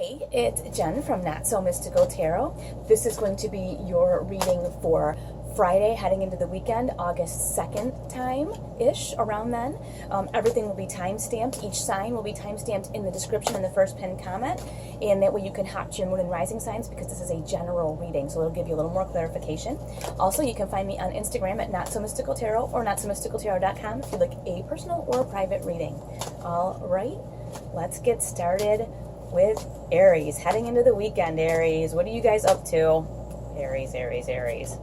Hey, it's Jen from Not So Mystical Tarot. This is going to be your reading for Friday, heading into the weekend, August 2nd time-ish, around then. Everything will be time-stamped. Each sign will be time-stamped in the description in the first pinned comment, and that way you can hop to your moon and rising signs because this is a general reading, so it'll give you a little more clarification. Also, you can find me on Instagram at Not So Mystical Tarot or NotSoMysticalTarot.com if you'd like a personal or a private reading. All right, let's get started with Aries. Heading into the weekend, Aries. What are you guys up to? Aries, Aries, Aries.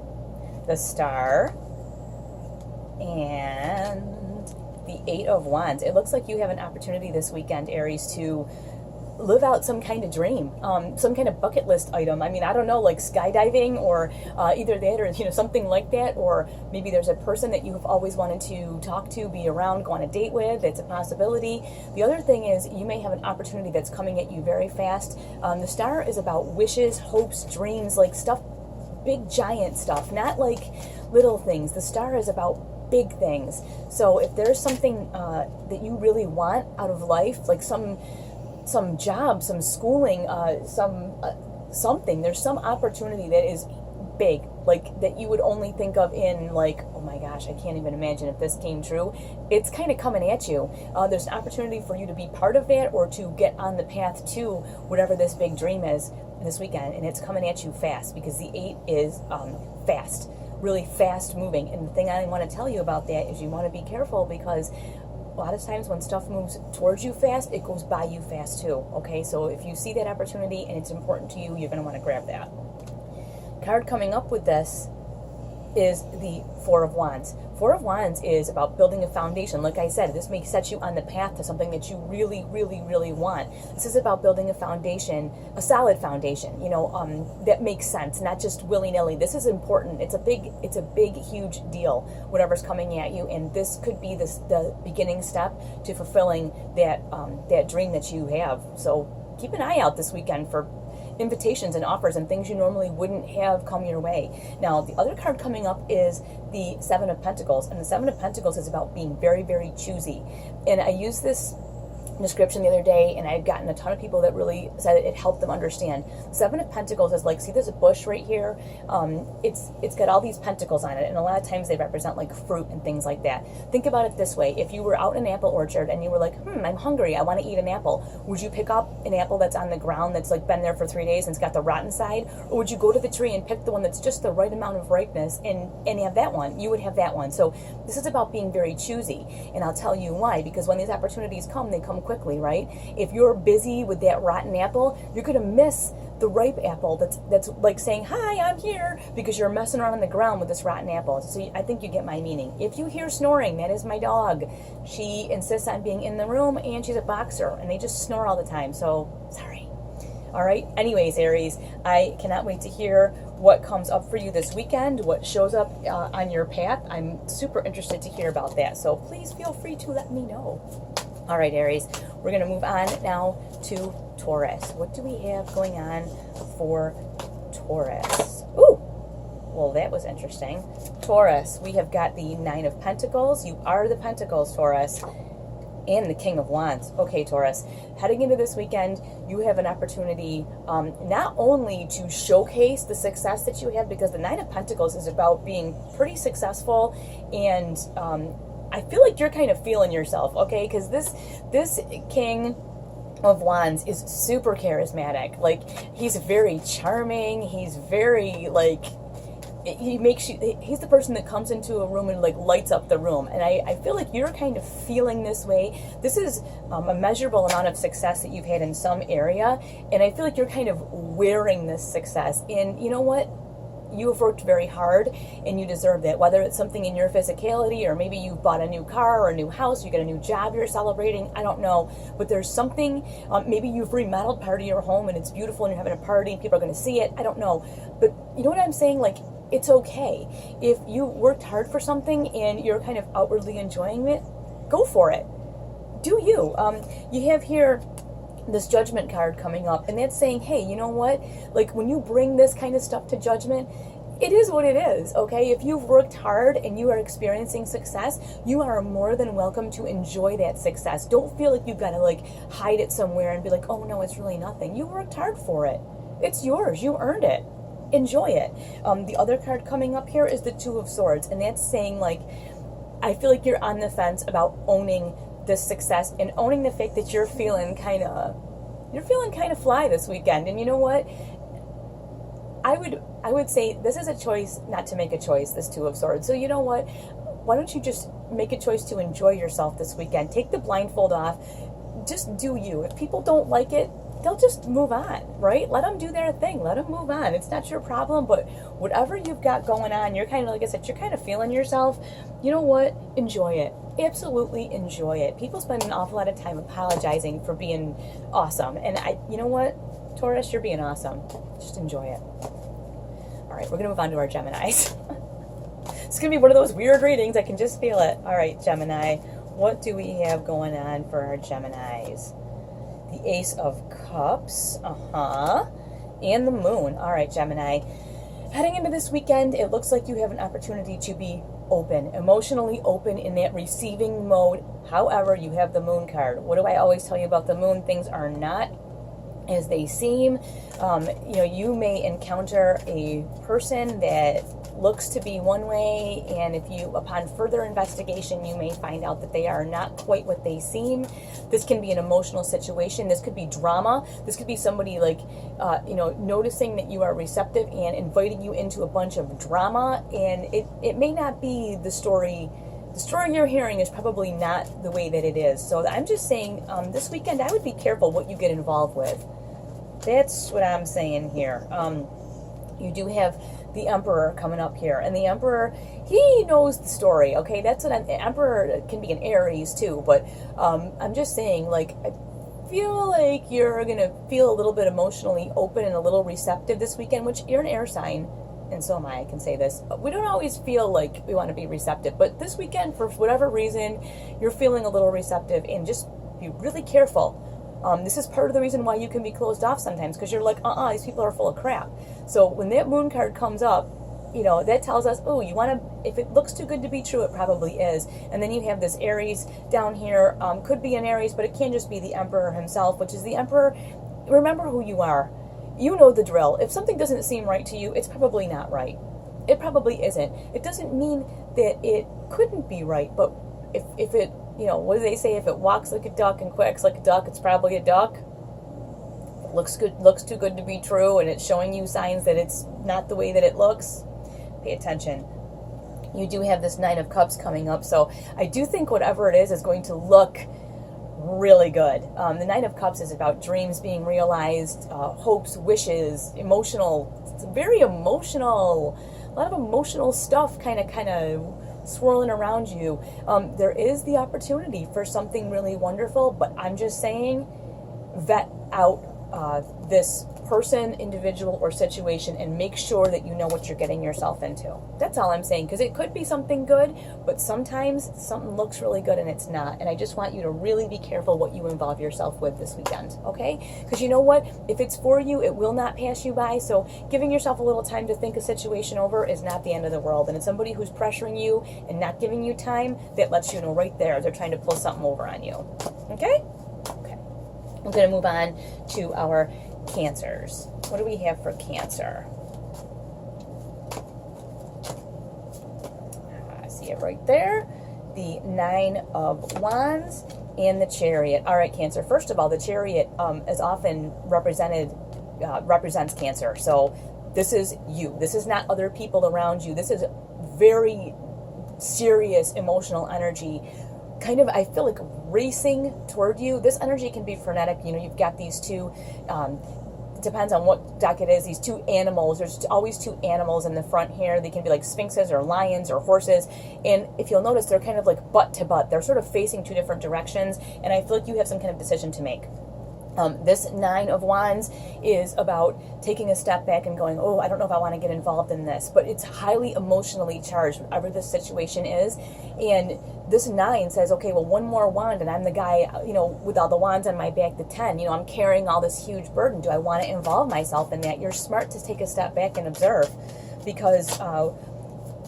The Star and the Eight of Wands. It looks like you have an opportunity this weekend, Aries, to live out some kind of dream, some kind of bucket list item. I mean, I don't know, like skydiving or either that or, something like that. Or maybe there's a person that you have always wanted to talk to, be around, go on a date with. It's a possibility. The other thing is you may have an opportunity that's coming at you very fast. The Star is about wishes, hopes, dreams, like stuff, big giant stuff, not like little things. The Star is about big things. So if there's something that you really want out of life, like some job, some schooling, something, there's some opportunity that is big, like that you would only think of in like, oh my gosh, I can't even imagine if this came true. It's kind of coming at you. There's an opportunity for you to be part of that or to get on the path to whatever this big dream is this weekend, and it's coming at you fast because the 8 is fast, really fast moving. And the thing I want to tell you about that is you want to be careful because a lot of times when stuff moves towards you fast, it goes by you fast too, okay? So if you see that opportunity and it's important to you, you're going to want to grab that. Card coming up with this is the Four of Wands. Four of Wands is about building a foundation. Like I said, this may set you on the path to something that you really, really, really want. This is about building a foundation, a solid foundation, that makes sense, not just willy-nilly. This is important. It's a big, huge deal, whatever's coming at you, and this could be the beginning step to fulfilling that dream that you have. So keep an eye out this weekend for invitations and offers and things you normally wouldn't have come your way. Now, the other card coming up is the Seven of Pentacles, and the Seven of Pentacles is about being very, very choosy. And I used this description the other day, and I've gotten a ton of people that really said it helped them understand. Seven of Pentacles is like, see, there's a bush right here. It's got all these pentacles on it, and a lot of times they represent like fruit and things like that. Think about it this way: if you were out in an apple orchard and you were like, I'm hungry, I want to eat an apple, would you pick up an apple that's on the ground that's like been there for 3 days and it's got the rotten side, or would you go to the tree and pick the one that's just the right amount of ripeness and have that one? You would have that one. So this is about being very choosy, and I'll tell you why. Because when these opportunities come, they come quickly, right? If you're busy with that rotten apple, you're going to miss the ripe apple that's like saying, hi, I'm here, because you're messing around on the ground with this rotten apple. So I think you get my meaning. If you hear snoring, that is my dog. She insists on being in the room, and she's a boxer, and they just snore all the time. So, sorry. All right. Anyways, Aries, I cannot wait to hear what comes up for you this weekend, what shows up on your path. I'm super interested to hear about that. So please feel free to let me know. All right, Aries, we're going to move on now to Taurus. What do we have going on for Taurus? Ooh, well, that was interesting. Taurus, we have got the Nine of Pentacles. You are the Pentacles, Taurus, and the King of Wands. Okay, Taurus, heading into this weekend, you have an opportunity not only to showcase the success that you have, because the Nine of Pentacles is about being pretty successful, and I feel like you're kind of feeling yourself, okay? Because this King of Wands is super charismatic. Like, he's very charming. He's very, like, he's the person that comes into a room and, like, lights up the room. And I feel like you're kind of feeling this way. This is a measurable amount of success that you've had in some area. And I feel like you're kind of wearing this success. And you know what? You have worked very hard, and you deserve that. Whether it's something in your physicality, or maybe you've bought a new car or a new house, you get a new job you're celebrating, I don't know. But there's something, maybe you've remodeled part of your home and it's beautiful and you're having a party and people are going to see it. I don't know. But you know what I'm saying? Like, it's okay. If you worked hard for something and you're kind of outwardly enjoying it, go for it. Do you. You have here this Judgment card coming up, and that's saying, hey, you know what? Like, when you bring this kind of stuff to Judgment, it is what it is, okay? If you've worked hard and you are experiencing success, you are more than welcome to enjoy that success. Don't feel like you've got to like hide it somewhere and be like, oh no, it's really nothing. You worked hard for it. It's yours. You earned it. Enjoy it. The other card coming up here is the Two of Swords, and that's saying like, I feel like you're on the fence about owning this success and owning the fact that you're feeling kind of fly this weekend. And you know what? I would say this is a choice not to make a choice, this Two of Swords. So you know what? Why don't you just make a choice to enjoy yourself this weekend? Take the blindfold off. Just do you. If people don't like it, they'll just move on, right? Let them do their thing. Let them move on. It's not your problem, but whatever you've got going on, you're kind of, like I said, you're kind of feeling yourself. You know what? Enjoy it. Absolutely enjoy it. People spend an awful lot of time apologizing for being awesome. And you know what? Taurus, you're being awesome. Just enjoy it. All right, we're going to move on to our Geminis. It's going to be one of those weird readings. I can just feel it. All right, Gemini. What do we have going on for our Geminis? The Ace of Cups. And the Moon. All right, Gemini. Heading into this weekend, it looks like you have an opportunity to be open, emotionally open in that receiving mode. However, you have the Moon card. What do I always tell you about the Moon? Things are not as they seem. You may encounter a person that looks to be one way, and if you, upon further investigation, you may find out that they are not quite what they seem. This can be an emotional situation. This could be drama. This could be somebody like, noticing that you are receptive and inviting you into a bunch of drama, and it may not be the story. The story you're hearing is probably not the way that it is. So I'm just saying, this weekend, I would be careful what you get involved with. That's what I'm saying here. You do have the Emperor coming up here. And the Emperor, he knows the story, okay? That's what Emperor can be an Aries too. But I'm just saying, like, I feel like you're going to feel a little bit emotionally open and a little receptive this weekend, which you're an air sign. And so am I can say this. We don't always feel like we want to be receptive. But this weekend, for whatever reason, you're feeling a little receptive. And just be really careful. This is part of the reason why you can be closed off sometimes, because you're like, these people are full of crap. So when that Moon card comes up, that tells us, oh, you want to, if it looks too good to be true, it probably is. And then you have this Aries down here, could be an Aries, but it can just be the Emperor himself, which is the Emperor. Remember who you are. You know the drill. If something doesn't seem right to you, it's probably not right. It probably isn't. It doesn't mean that it couldn't be right, but if it, what do they say? If it walks like a duck and quacks like a duck, it's probably a duck. Looks too good to be true, and it's showing you signs that it's not the way that it looks. Pay attention. You do have this Nine of Cups coming up, so I do think whatever it is going to look really good. The Nine of Cups is about dreams being realized, hopes, wishes, emotional. It's very emotional. A lot of emotional stuff kind of swirling around you. There is the opportunity for something really wonderful, but I'm just saying, vet out this person, individual, or situation, and make sure that you know what you're getting yourself into. That's all I'm saying, because it could be something good, but sometimes something looks really good and it's not. And I just want you to really be careful what you involve yourself with this weekend, okay? Because you know what? If it's for you, it will not pass you by. So giving yourself a little time to think a situation over is not the end of the world. And it's somebody who's pressuring you and not giving you time that lets you know right there they're trying to pull something over on you. Okay? Okay. I'm going to move on to our Cancers. What do we have for Cancer? I see it right there. The Nine of Wands and the Chariot. All right, Cancer. First of all, the Chariot is often represents Cancer. So this is you. This is not other people around you. This is very serious emotional energy. Kind of, I feel like racing toward you. This energy can be frenetic. You've got these two, depends on what deck it is, these two animals. There's always two animals in the front here. They can be like sphinxes or lions or horses. And if you'll notice, they're kind of like butt to butt. They're sort of facing two different directions. And I feel like you have some kind of decision to make. This Nine of Wands is about taking a step back and going, oh, I don't know if I want to get involved in this. But it's highly emotionally charged, whatever this situation is. And this Nine says, okay, well, one more wand, and I'm the guy, with all the wands on my back, the 10. I'm carrying all this huge burden. Do I want to involve myself in that? You're smart to take a step back and observe. because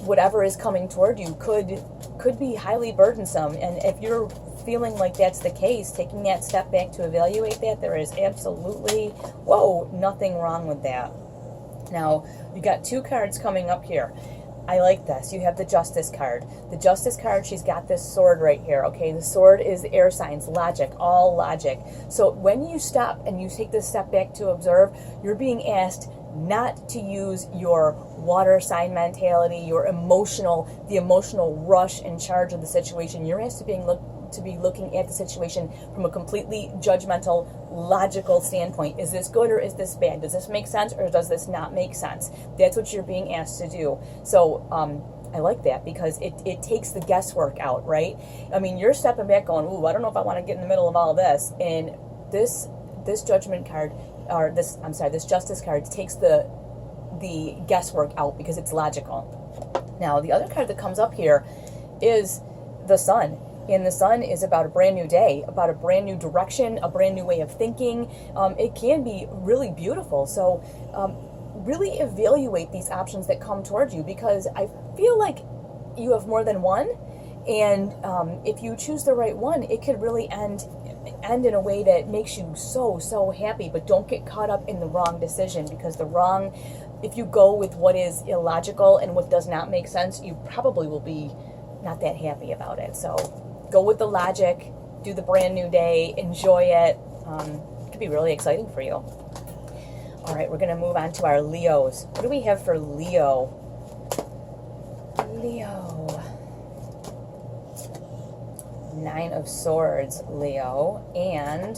whatever is coming toward you could be highly burdensome. And if you're feeling like that's the case, taking that step back to evaluate that, there is absolutely, nothing wrong with that. Now, you got 2 cards coming up here. I like this. You have the Justice card. The Justice card, she's got this sword right here, okay? The sword is the air signs, logic, all logic. So when you stop and you take this step back to observe, you're being asked not to use your water sign mentality, the emotional rush in charge of the situation. You're asked to be looking at the situation from a completely judgmental, logical standpoint. Is this good or is this bad? Does this make sense or does this not make sense? That's what you're being asked to do. So I like that because it takes the guesswork out, right? I mean, you're stepping back going, ooh, I don't know if I want to get in the middle of all this. And this judgment card, or this Justice card takes the guesswork out because it's logical. Now, the other card that comes up here is the Sun. And the Sun is about a brand new day, about a brand new direction, a brand new way of thinking. It can be really beautiful. So really evaluate these options that come towards you, because I feel like you have more than one. And if you choose the right one, it could really end in a way that makes you so happy. But don't get caught up in the wrong decision, because if you go with what is illogical and what does not make sense, you probably will be not that happy about it. So go with the logic, do the brand new day, enjoy it. It could be really exciting for you. All right, we're going to move on to our Leos. What do we have for Leo? Nine of Swords, Leo, and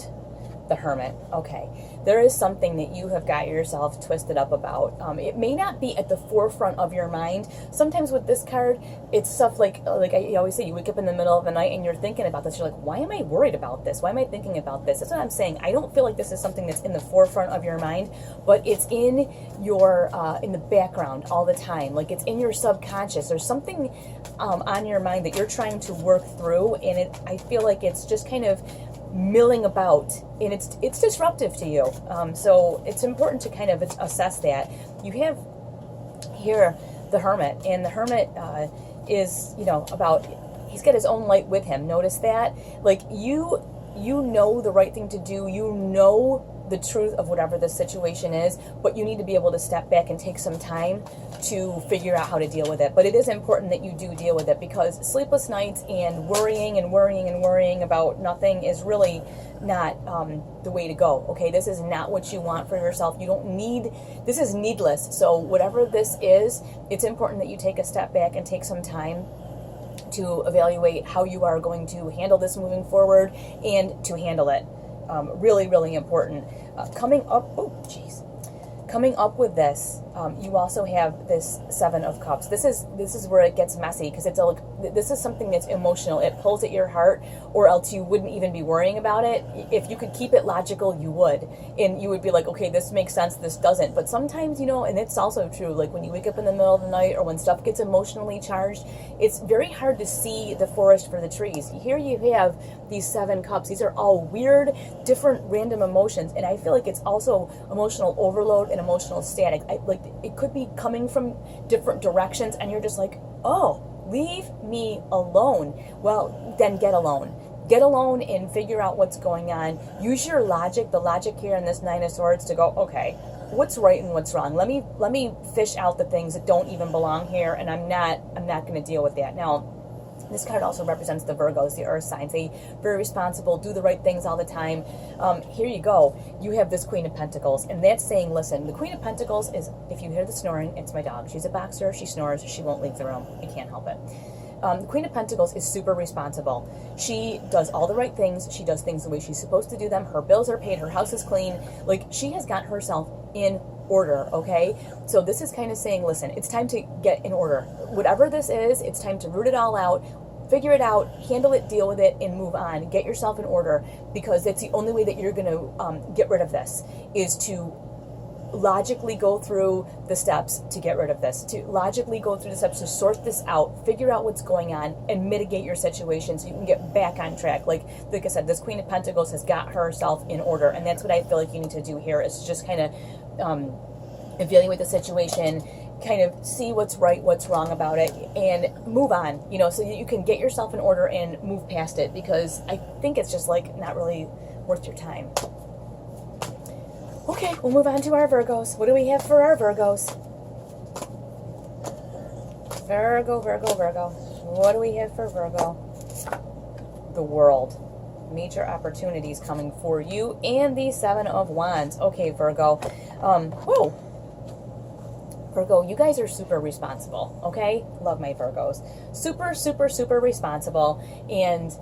the Hermit. Okay, there is something that you have got yourself twisted up about. It may not be at the forefront of your mind. Sometimes with this card, it's stuff like I always say, you wake up in the middle of the night and you're thinking about this. You're like, why am I worried about this? Why am I thinking about this? That's what I'm saying. I don't feel like this is something that's in the forefront of your mind, but it's in your in the background all the time. Like, it's in your subconscious. There's something on your mind that you're trying to work through, and I feel like it's just kind of milling about, and it's disruptive to you. So it's important to kind of assess that. You have here the Hermit, and the Hermit is, about, he's got his own light with him. Notice that? Like, you know the right thing to do. You know the truth of whatever the situation is, but you need to be able to step back and take some time to figure out how to deal with it. But it is important that you do deal with it, because sleepless nights and worrying about nothing is really not the way to go. Okay, this is not what you want for yourself. You don't need, this is needless. So whatever this is, it's important that you take a step back and take some time to evaluate how you are going to handle this moving forward and to handle it. Really, really important. Coming up with this, you also have this Seven of Cups. This is where it gets messy, because this is something that's emotional. It pulls at your heart, or else you wouldn't even be worrying about it. If you could keep it logical, you would, and you would be like, okay, this makes sense, this doesn't. But sometimes, and it's also true, like when you wake up in the middle of the night, or when stuff gets emotionally charged, it's very hard to see the forest for the trees. Here you have these 7 cups. These are all weird, different, random emotions, and I feel like it's also emotional overload and emotional static. It could be coming from different directions, and you're just like, oh, leave me alone. Well, then get alone. Get alone and figure out what's going on. Use your logic, the logic here in this Nine of Swords, to go, okay, what's right and what's wrong? Let me fish out the things that don't even belong here, and I'm not going to deal with that. Now, this card also represents the Virgos, the earth signs. They very responsible, do the right things all the time. Here you go. You have this Queen of Pentacles, and that's saying, listen, the Queen of Pentacles is, if you hear the snoring, it's my dog. She's a boxer. She snores. She won't leave the room. I can't help it. The Queen of Pentacles is super responsible. She does all the right things. She does things the way she's supposed to do them. Her bills are paid. Her house is clean. Like, she has got herself in order, okay? So this is kind of saying, listen, it's time to get in order. Whatever this is, it's time to root it all out, figure it out, handle it, deal with it, and move on. Get yourself in order, because that's the only way that you're going to get rid of this, is to logically go through the steps to get rid of this, to logically go through the steps to sort this out, figure out what's going on, and mitigate your situation so you can get back on track. Like I said, this Queen of Pentacles has got herself in order, and that's what I feel like you need to do here, is just kind of evaluate the situation kind of see what's right, what's wrong about it, and move on, you know, so you can get yourself in order and move past it, because I think it's just like not really worth your time. Okay, we'll move on to our Virgos. What do we have for our Virgos? Virgo, Virgo, Virgo. What do we have for Virgo? The World. Major opportunities coming for you, and the Seven of Wands. Okay, Virgo. Whoa. Virgo, you guys are super responsible, okay? Love my Virgos. Super, super, super responsible. And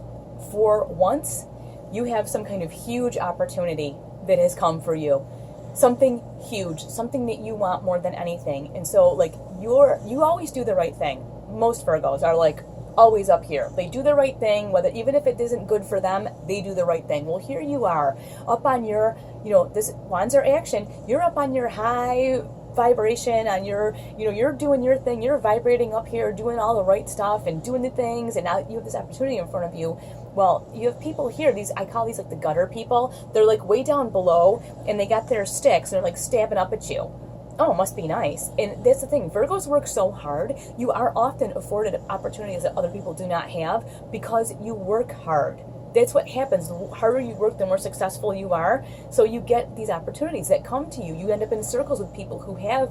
for once, you have some kind of huge opportunity that has come for you. Something huge, something that you want more than anything. And so, like, you always do the right thing. Most Virgos are, like, always up here. They do the right thing, whether even if it isn't good for them, they do the right thing. Well, here you are, up on your, you know, this Wands are action. You're up on your high vibration, on your, you know, you're doing your thing, you're vibrating up here, doing all the right stuff and doing the things, and now you have this opportunity in front of you. Well, you have people here, these, I call these like the gutter people. They're like way down below, and they got their sticks, and they're like stabbing up at you. Oh, must be nice. And that's the thing, Virgos work so hard. You are often afforded opportunities that other people do not have because you work hard. That's what happens. The harder you work, the more successful you are. So you get these opportunities that come to you. You end up in circles with people who have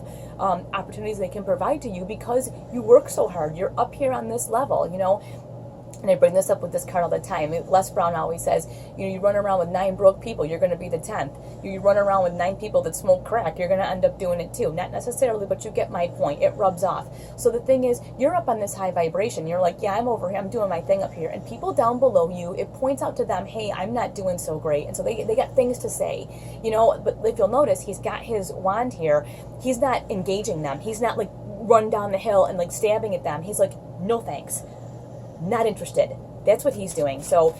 opportunities they can provide to you because you work so hard. You're up here on this level, you know. And I bring this up with this card all the time. Les Brown always says, you know, you run around with 9 broke people, you're going to be the 10th. You run around with 9 people that smoke crack, you're going to end up doing it too. Not necessarily, but you get my point. It rubs off. So the thing is, you're up on this high vibration. You're like, yeah, I'm over here. I'm doing my thing up here. And people down below you, it points out to them, hey, I'm not doing so great. And so they got things to say, you know. But if you'll notice, he's got his wand here. He's not engaging them. He's not like run down the hill and like stabbing at them. He's like, no thanks. Not interested. That's what he's doing. So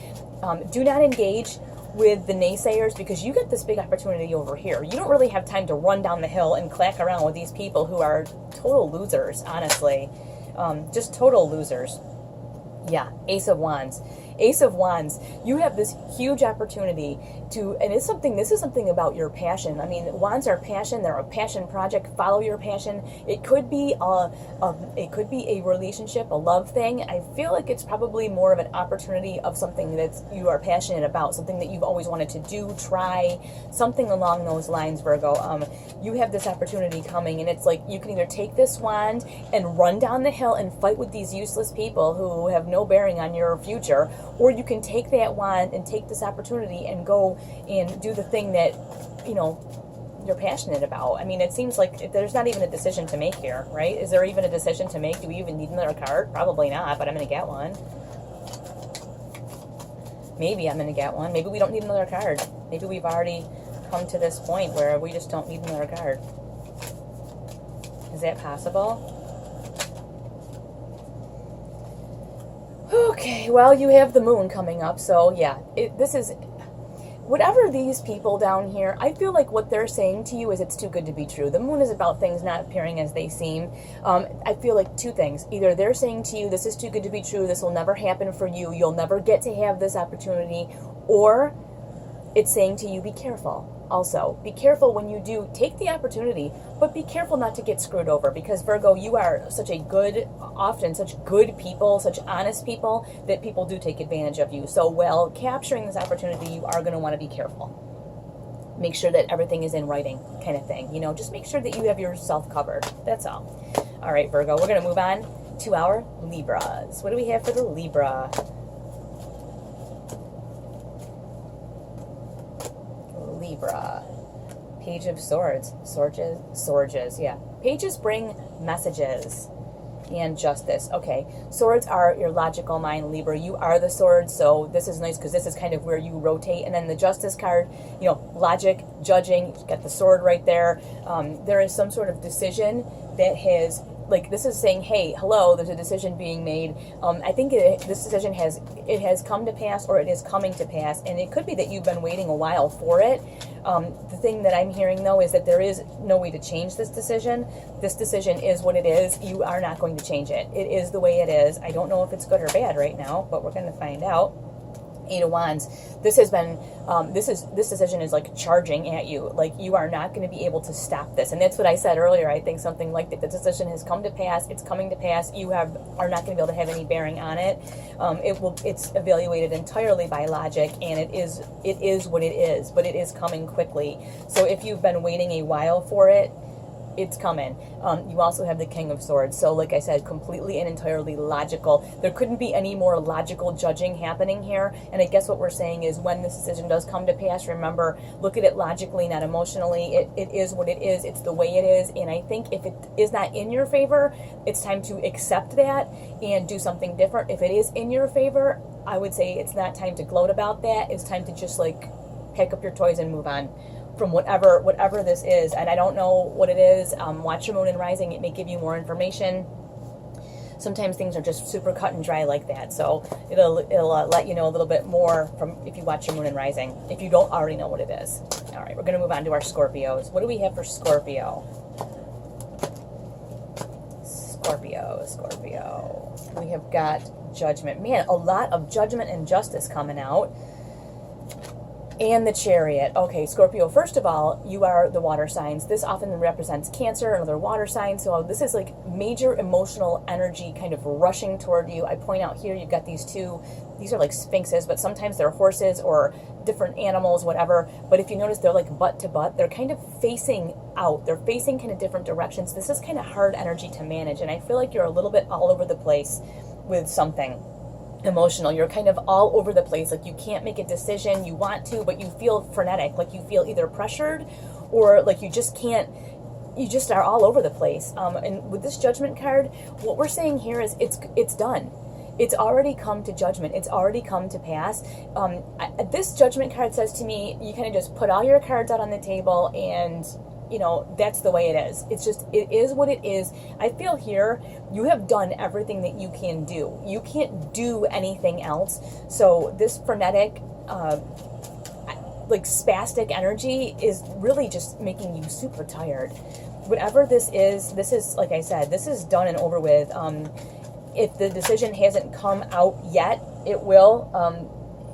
do not engage with the naysayers, because you get this big opportunity over here. You don't really have time to run down the hill and clack around with these people who are total losers, honestly. Just total losers. Yeah, Ace of Wands. Ace of Wands, you have this huge opportunity to, and this is something about your passion. I mean, Wands are passion. They're a passion project. Follow your passion. It could be a relationship, a love thing. I feel like it's probably more of an opportunity of something that you are passionate about, something that you've always wanted to do, try, something along those lines, Virgo. You have this opportunity coming, and it's like you can either take this wand and run down the hill and fight with these useless people who have no bearing on your future, or you can take that wand and take this opportunity and go and do the thing that, you know, you're passionate about. I mean, it seems like there's not even a decision to make here, right? Is there even a decision to make? Do we even need another card? Probably not, but I'm going to get one. Maybe I'm going to get one. Maybe we don't need another card. Maybe we've already come to this point where we just don't need another card. Is that possible? Okay, well, you have the moon coming up, so yeah, this is, whatever these people down here, I feel like what they're saying to you is it's too good to be true. The moon is about things not appearing as they seem. I feel like 2 things. Either they're saying to you, this is too good to be true, this will never happen for you, you'll never get to have this opportunity, or it's saying to you, be careful. Also, be careful when you do take the opportunity, but be careful not to get screwed over, because Virgo, you are such good people, such honest people, that people do take advantage of you. So while capturing this opportunity, you are going to want to be careful. Make sure that everything is in writing, kind of thing. You know, just make sure that you have yourself covered. That's all. All right, Virgo, we're going to move on to our Libras. What do we have for the Libra? Libra. Page of Swords. Swords, yeah. Pages bring messages and justice. Okay, swords are your logical mind, Libra. You are the sword, so this is nice because this is kind of where you rotate. And then the justice card, you know, logic, judging, you've got the sword right there. There is some sort of decision that has, like, this is saying, hey, hello, there's a decision being made. I think this decision has come to pass, or it is coming to pass, and it could be that you've been waiting a while for it. The thing that I'm hearing, though, is that there is no way to change this decision. This decision is what it is. You are not going to change it. It is the way it is. I don't know if it's good or bad right now, but we're going to find out. Eight of Wands. This has been, this decision is like charging at you. Like you are not going to be able to stop this. And that's what I said earlier. I think something like that. The decision has come to pass. It's coming to pass. You are not going to be able to have any bearing on it. It's evaluated entirely by logic, and it is what it is. But it is coming quickly. So if you've been waiting a while for it, it's coming. You also have the King of Swords. So like I said, completely and entirely logical. There couldn't be any more logical judging happening here. And I guess what we're saying is when this decision does come to pass, remember, look at it logically, not emotionally. It is what it is. It's the way it is. And I think if it is not in your favor, it's time to accept that and do something different. If it is in your favor, I would say it's not time to gloat about that. It's time to just like pack up your toys and move on from whatever this is. And I don't know what it is. Watch your moon and rising. It may give you more information. Sometimes things are just super cut and dry like that. So it'll let you know a little bit more from if you watch your moon and rising, if you don't already know what it is. All right, we're going to move on to our Scorpios. What do we have for Scorpio? Scorpio. We have got Judgment. Man, a lot of judgment and justice coming out. And the Chariot. Okay, Scorpio, first of all, you are the water signs. This often represents Cancer, another water sign. So this is like major emotional energy kind of rushing toward you. I point out here, you've got these two, these are like sphinxes, but sometimes they're horses or different animals, whatever. But if you notice, they're like butt to butt. They're kind of facing out. They're facing kind of different directions. This is kind of hard energy to manage. And I feel like you're a little bit all over the place with something emotional. You're kind of all over the place. Like you can't make a decision. You want to, but you feel frenetic. Like you feel either pressured or like you just can't, you just are all over the place. And with this Judgment card, what we're saying here is it's done. It's already come to judgment. It's already come to pass. This Judgment card says to me, you kind of just put all your cards out on the table and, you know, that's the way it is. It's just, it is what it is. I feel here, you have done everything that you can do. You can't do anything else. So this frenetic, like spastic energy is really just making you super tired. Whatever this is, like I said, this is done and over with. If the decision hasn't come out yet, it will.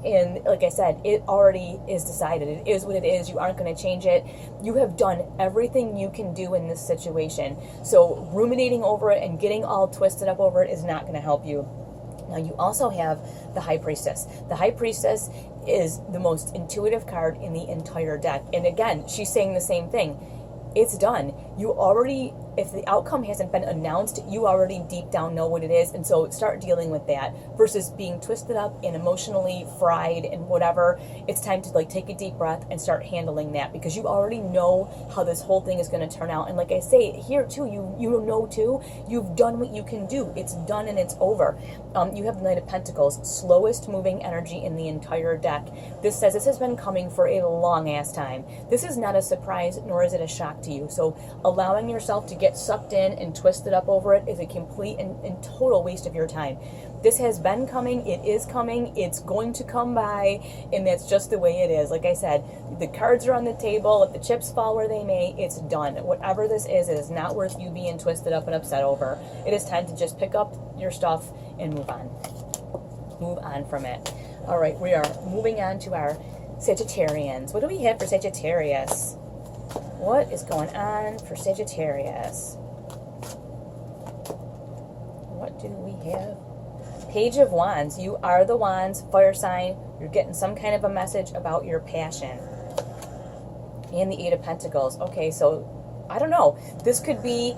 And like I said, it already is decided. It is what it is. You aren't going to change it. You have done everything you can do in this situation. So ruminating over it and getting all twisted up over it is not going to help you. Now you also have the High Priestess. The High Priestess is the most intuitive card in the entire deck. And again, she's saying the same thing. It's done. You already, if the outcome hasn't been announced, you already deep down know what it is. And so start dealing with that versus being twisted up and emotionally fried and whatever. It's time to like take a deep breath and start handling that because you already know how this whole thing is going to turn out. And like I say here too, you know too, you've done what you can do. It's done and it's over. You have the Knight of Pentacles, slowest moving energy in the entire deck. This says this has been coming for a long ass time. This is not a surprise, nor is it a shock to you. So allowing yourself to get sucked in and twisted up over it is a complete and total waste of your time. This has been coming, it is coming, it's going to come by, and that's just the way it is. Like I said, the cards are on the table, let the chips fall where they may, it's done. Whatever this is, it is not worth you being twisted up and upset over. It is time to just pick up your stuff and move on. Move on from it. All right, we are moving on to our Sagittarians. What do we have for Sagittarius? What is going on for Sagittarius? What do we have? Page of Wands. You are the Wands, fire sign. You're getting some kind of a message about your passion. And the Eight of Pentacles. Okay, so I don't know. This could be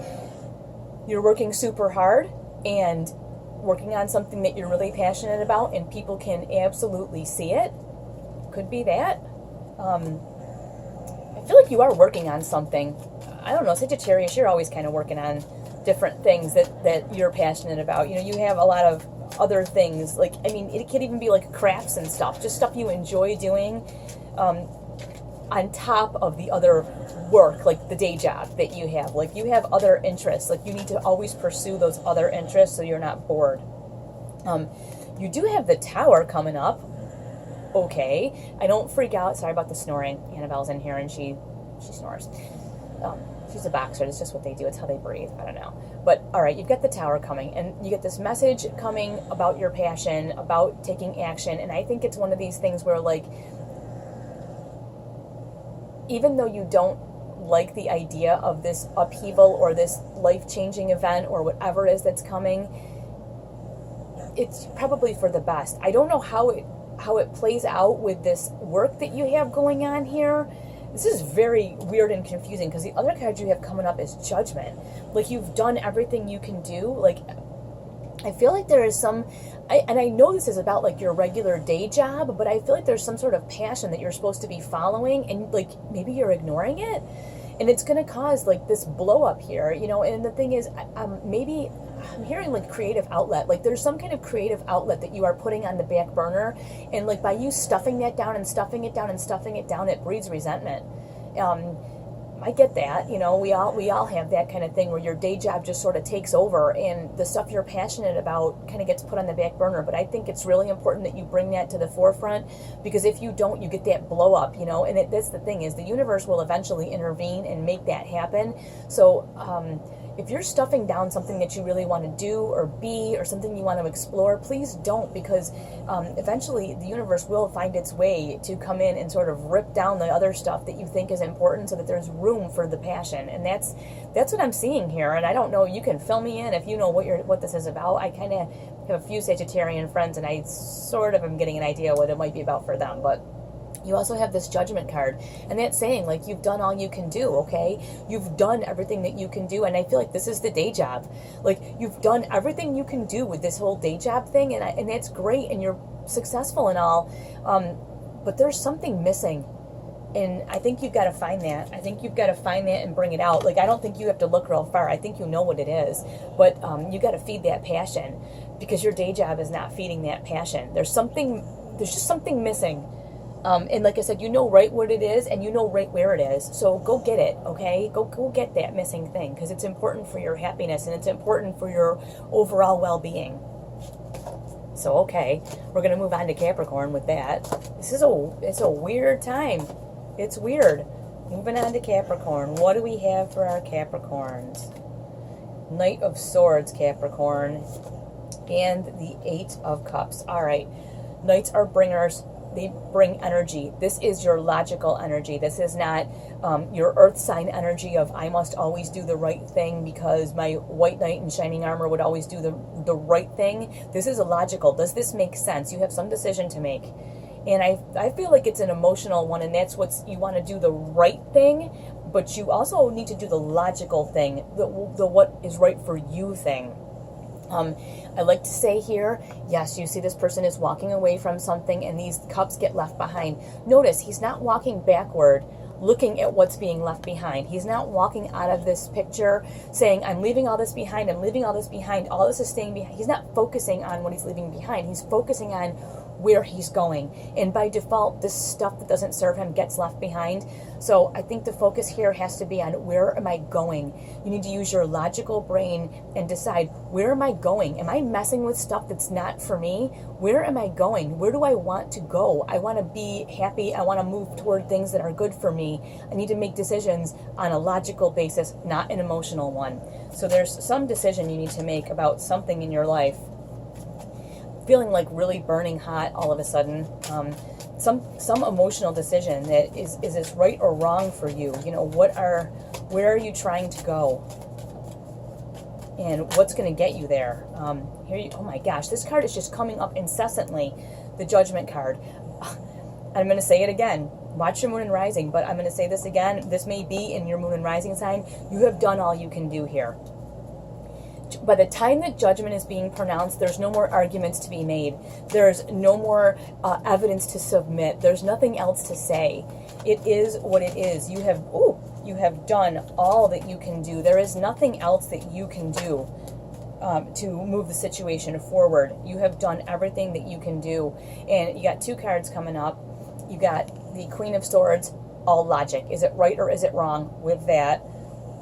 you're working super hard and working on something that you're really passionate about and people can absolutely see it. Could be that. I feel like you are working on something. I don't know, Sagittarius, you're always kind of working on different things that you're passionate about. You know, you have a lot of other things. Like, I mean, it could even be like crafts and stuff, just stuff you enjoy doing on top of the other work, like the day job that you have. Like, you have other interests. Like, you need to always pursue those other interests so you're not bored. You do have the Tower coming up. Okay, I don't freak out. Sorry about the snoring. Annabelle's in here and she snores. She's a boxer. That's just what they do. It's how they breathe. I don't know. But, all right, you've got the Tower coming, and you get this message coming about your passion, about taking action, and I think it's one of these things where, like, even though you don't like the idea of this upheaval or this life-changing event or whatever it is that's coming, it's probably for the best. I don't know how it plays out with this work that you have going on here. This is very weird and confusing because the other card you have coming up is Judgment. Like, you've done everything you can do. Like, I feel like there is some, and I know this is about, like, your regular day job, but I feel like there's some sort of passion that you're supposed to be following, and, like, maybe you're ignoring it, and it's going to cause, like, this blow up here, you know. And the thing is, maybe I'm hearing, like, creative outlet. Like, there's some kind of creative outlet that you are putting on the back burner, and, like, by you stuffing that down and stuffing it down and stuffing it down, it breeds resentment. I get that, you know, we all have that kind of thing where your day job just sort of takes over and the stuff you're passionate about kind of gets put on the back burner. But I think it's really important that you bring that to the forefront, because if you don't, you get that blow up, you know. And that's the thing, is the universe will eventually intervene and make that happen. So if you're stuffing down something that you really want to do or be or something you want to explore, please don't, because eventually the universe will find its way to come in and sort of rip down the other stuff that you think is important so that there's room for the passion. And that's what I'm seeing here. And I don't know, you can fill me in if you know what this is about. I kind of have a few Sagittarian friends, and I sort of am getting an idea what it might be about for them. But you also have this Judgment card, and that's saying, like, you've done all you can do, okay? You've done everything that you can do, and I feel like this is the day job. Like, you've done everything you can do with this whole day job thing, and that's great, and you're successful and all, but there's something missing, and I think you've got to find that. I think you've got to find that and bring it out. Like, I don't think you have to look real far. I think you know what it is, but you got to feed that passion, because your day job is not feeding that passion. There's just something missing. And like I said, you know right what it is, and you know right where it is. So go get it, okay? Go get that missing thing, because it's important for your happiness, and it's important for your overall well-being. So, okay, we're going to move on to Capricorn with that. It's a weird time. It's weird. Moving on to Capricorn. What do we have for our Capricorns? Knight of Swords, Capricorn, and the Eight of Cups. All right. Knights are bringers. They bring energy. This is your logical energy. This is not your earth sign energy of, I must always do the right thing because my white knight in shining armor would always do the right thing. This is a logical. Does this make sense? You have some decision to make. And I feel like it's an emotional one, and that's you want to do the right thing, but you also need to do the logical thing, the what is right for you thing. I like to say here, yes, you see this person is walking away from something, and these cups get left behind. Notice he's not walking backward, looking at what's being left behind. He's not walking out of this picture saying, I'm leaving all this behind, I'm leaving all this behind, all this is staying behind. He's not focusing on what he's leaving behind. He's focusing on where he's going. And by default, this stuff that doesn't serve him gets left behind. So I think the focus here has to be on, where am I going? You need to use your logical brain and decide, where am I going? Am I messing with stuff that's not for me? Where am I going? Where do I want to go? I want to be happy. I want to move toward things that are good for me. I need to make decisions on a logical basis, not an emotional one. So there's some decision you need to make about something in your life. Feeling like really burning hot all of a sudden, some emotional decision that is this right or wrong for you? You know, where are you trying to go, and what's going to get you there? Oh my gosh, this card is just coming up incessantly, the Judgment card. I'm going to say it again. Watch your moon and rising, but I'm going to say this again. This may be in your moon and rising sign. You have done all you can do here. By the time that judgment is being pronounced, there's no more arguments to be made. There's no more evidence to submit. There's nothing else to say. It is what it is. You have done all that you can do. There is nothing else that you can do to move the situation forward. You have done everything that you can do. And you got two cards coming up. You got the Queen of Swords, all logic. Is it right or is it wrong with that?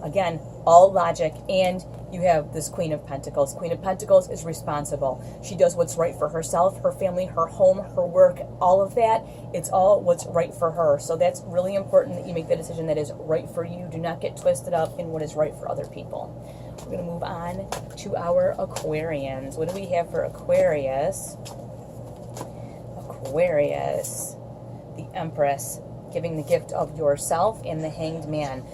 Again, all logic, and you have this Queen of Pentacles. Queen of Pentacles is responsible. She does what's right for herself, her family, her home, her work, all of that. It's all what's right for her. So that's really important that you make the decision that is right for you. Do not get twisted up in what is right for other people. We're going to move on to our Aquarians. What do we have for Aquarius? Aquarius, the Empress, giving the gift of yourself, and the Hanged Man.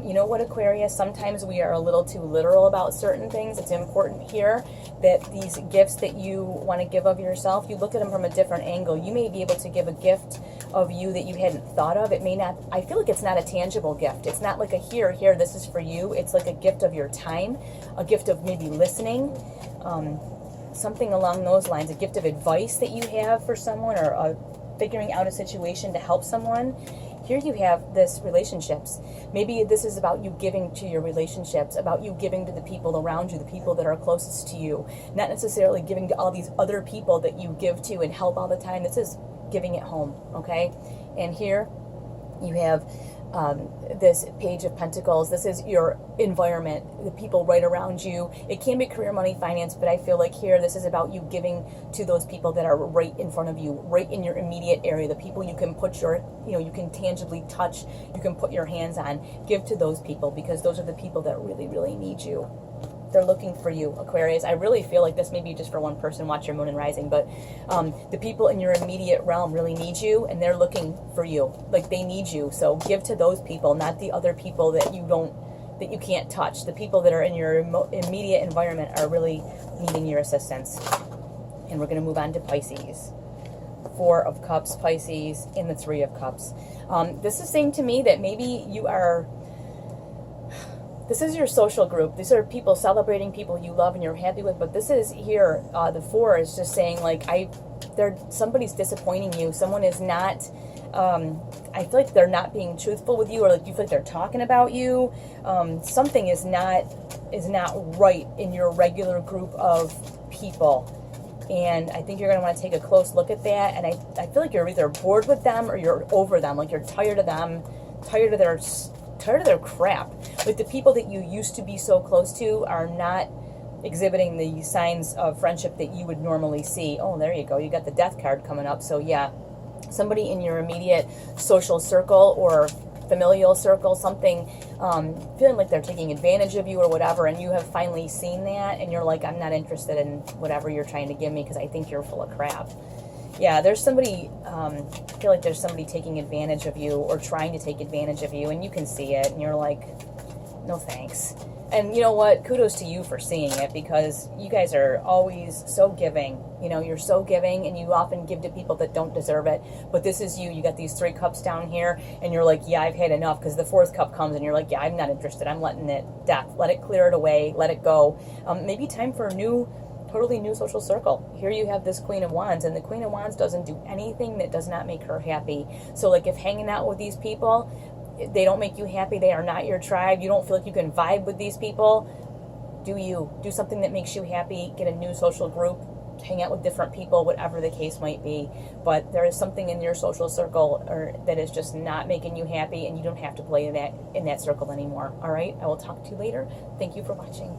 You know what, Aquarius, sometimes we are a little too literal about certain things. It's important here that these gifts that you want to give of yourself, you look at them from a different angle. You may be able to give a gift of you that you hadn't thought of. It may not, I feel like it's not a tangible gift. It's not like a here, this is for you. It's like a gift of your time, a gift of maybe listening, something along those lines, a gift of advice that you have for someone, or figuring out a situation to help someone. Here you have this relationships. Maybe this is about you giving to your relationships, about you giving to the people around you, the people that are closest to you, not necessarily giving to all these other people that you give to and help all the time. This is giving it home, okay? And here you have this Page of Pentacles. This is your environment, the people right around you. It can be career, money, finance, but I feel like here this is about you giving to those people that are right in front of you, right in your immediate area, the people you can put your, you can tangibly touch, you can put your hands on. Give to those people, because those are the people that really, really need you. They're looking for you, Aquarius. I really feel like this may be just for one person, watch your moon and rising, but the people in your immediate realm really need you, and they're looking for you. Like, they need you. So give to those people, not the other people that you can't touch. The people that are in your immediate environment are really needing your assistance. And we're going to move on to Pisces. Four of Cups, Pisces, and the Three of Cups. This is saying to me that maybe this is your social group. These are people celebrating people you love and you're happy with. But this is here, the four is just saying, like, somebody's disappointing you. Someone is not, I feel like they're not being truthful with you, or like you feel like they're talking about you. Something is not right in your regular group of people. And I think you're going to want to take a close look at that. And I feel like you're either bored with them or you're over them. Like, you're tired of them, tired of their crap. Like, the people that you used to be so close to are not exhibiting the signs of friendship that you would normally see. Oh, there you go. You got the Death card coming up. So yeah, somebody in your immediate social circle or familial circle, something, feeling like they're taking advantage of you or whatever, and you have finally seen that, and you're like, I'm not interested in whatever you're trying to give me because I think you're full of crap. Yeah, there's somebody, I feel like there's somebody taking advantage of you or trying to take advantage of you, and you can see it, and you're like, no thanks. And you know what? Kudos to you for seeing it, because you guys are always so giving. You're so giving, and you often give to people that don't deserve it. But this is you. You got these 3 cups down here, and you're like, yeah, I've had enough, because the 4th cup comes, and you're like, yeah, I'm not interested. I'm letting it death. Let it clear it away. Let it go. Maybe time for a totally new social circle. Here you have this Queen of Wands, and the Queen of Wands doesn't do anything that does not make her happy. So like, if hanging out with these people, they don't make you happy, they are not your tribe, you don't feel like you can vibe with these people, do something that makes you happy, get a new social group, hang out with different people, whatever the case might be. But there is something in your social circle that is just not making you happy, and you don't have to play in that circle anymore. All right, I will talk to you later. Thank you for watching.